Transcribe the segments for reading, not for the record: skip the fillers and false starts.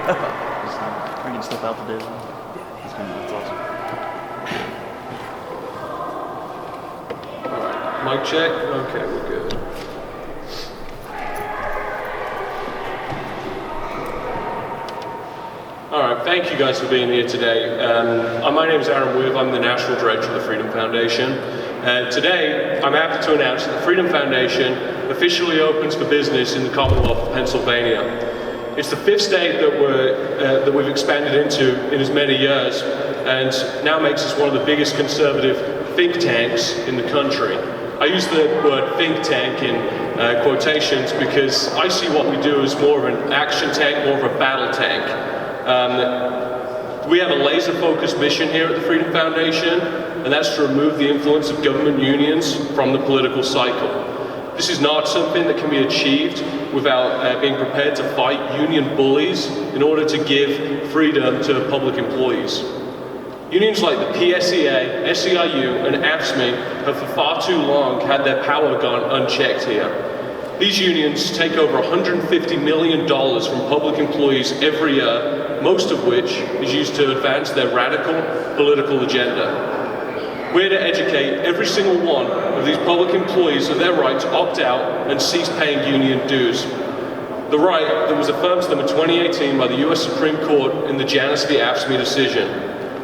Just bringing stuff out today. That's awesome. Mic check. Okay, we're good. All right, thank you guys for being here today. My name is Aaron Wibb. I'm the National Director of the Freedom Foundation. Today, I'm happy to announce that the Freedom Foundation officially opens for business in the Commonwealth of Pennsylvania. It's the fifth state that we've expanded into in as many years, and now makes us one of the biggest conservative think tanks in the country. I use the word think tank in quotations because I see what we do as more of an action tank, more of a battle tank. We have a laser-focused mission here at the Freedom Foundation, and that's to remove the influence of government unions from the political cycle. This is not something that can be achieved without being prepared to fight union bullies in order to give freedom to public employees. Unions like the PSEA, SEIU, and AFSCME have for far too long had their power gone unchecked here. These unions take over $150 million from public employees every year, most of which is used to advance their radical political agenda. We're to educate every single one of these public employees of their right to opt out and cease paying union dues. The right that was affirmed to them in 2018 by the US Supreme Court in the Janus v. AFSCME decision.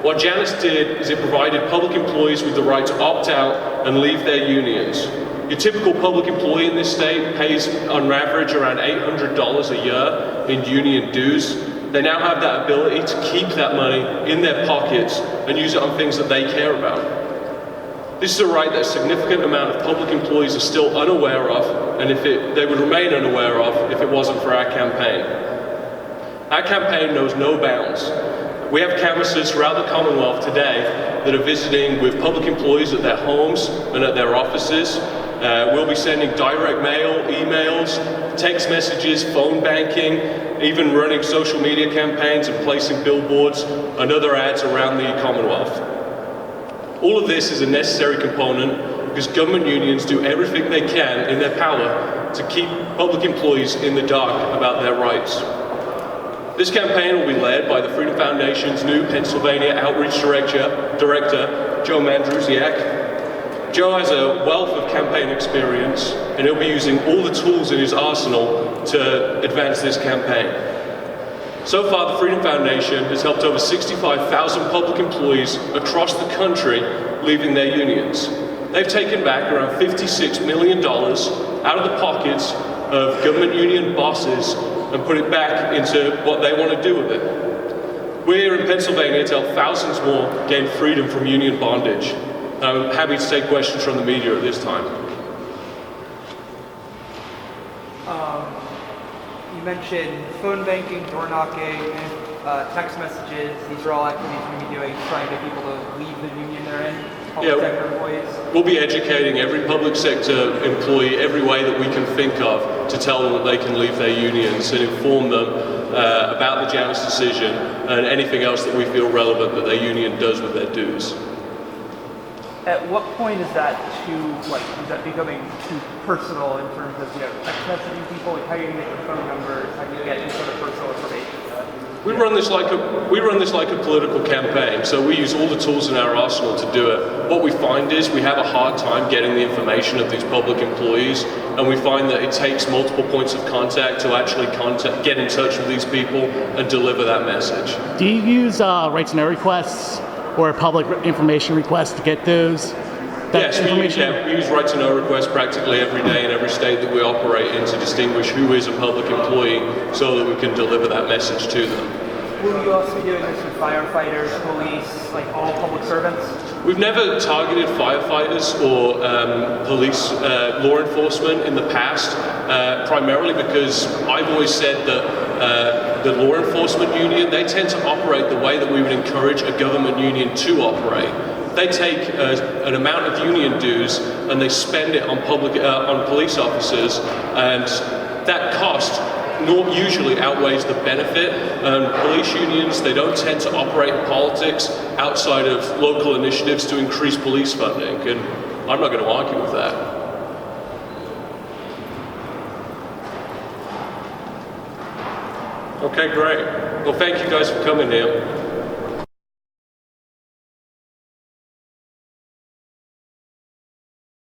What Janus did is it provided public employees with the right to opt out and leave their unions. Your typical public employee in this state pays on average around $800 a year in union dues. They now have that ability to keep that money in their pockets and use it on things that they care about. This is a right that a significant amount of public employees are still unaware of, and they would remain unaware of if it wasn't for our campaign. Our campaign knows no bounds. We have canvassers throughout the Commonwealth today that are visiting with public employees at their homes and at their offices. We'll be sending direct mail, emails, text messages, phone banking, even running social media campaigns and placing billboards and other ads around the Commonwealth. All of this is a necessary component because government unions do everything they can in their power to keep public employees in the dark about their rights. This campaign will be led by the Freedom Foundation's new Pennsylvania Outreach Director, Joe Mandrusiak. Joe has a wealth of campaign experience, and he'll be using all the tools in his arsenal to advance this campaign. So far, the Freedom Foundation has helped over 65,000 public employees across the country leaving their unions. They've taken back around $56 million out of the pockets of government union bosses and put it back into what they want to do with it. We're here in Pennsylvania to help thousands more gain freedom from union bondage. I'm happy to take questions from the media at this time. You mentioned phone banking, door knocking, text messages. These are all activities we're going to be doing, trying to get people to leave the union they're in, public sector employees. We'll be educating every public sector employee every way that we can think of to tell them that they can leave their unions and inform them about the Janus decision and anything else that we feel relevant that their union does with their dues. At what point is that is that becoming too personal in terms of, text messaging people? Like, how do you get your phone numbers? How do you get any sort of personal information? We run this like a political campaign, so we use all the tools in our arsenal to do it. What we find is we have a hard time getting the information of these public employees, and we find that it takes multiple points of contact to actually get in touch with these people and deliver that message. Do you use right to know requests or public information requests to get those? Yes, we use right to know requests practically every day in every state that we operate in to distinguish who is a public employee so that we can deliver that message to them. Will you also be doing this with firefighters, police, like all public servants? We've never targeted firefighters or police law enforcement in the past, primarily because I've always said that the law enforcement union, they tend to operate the way that we would encourage a government union to operate. They take an amount of union dues and they spend it on police officers, and that cost usually outweighs the benefit. Police unions, they don't tend to operate in politics outside of local initiatives to increase police funding, and I'm not going to argue with that. Okay, great. Well, thank you guys for coming in.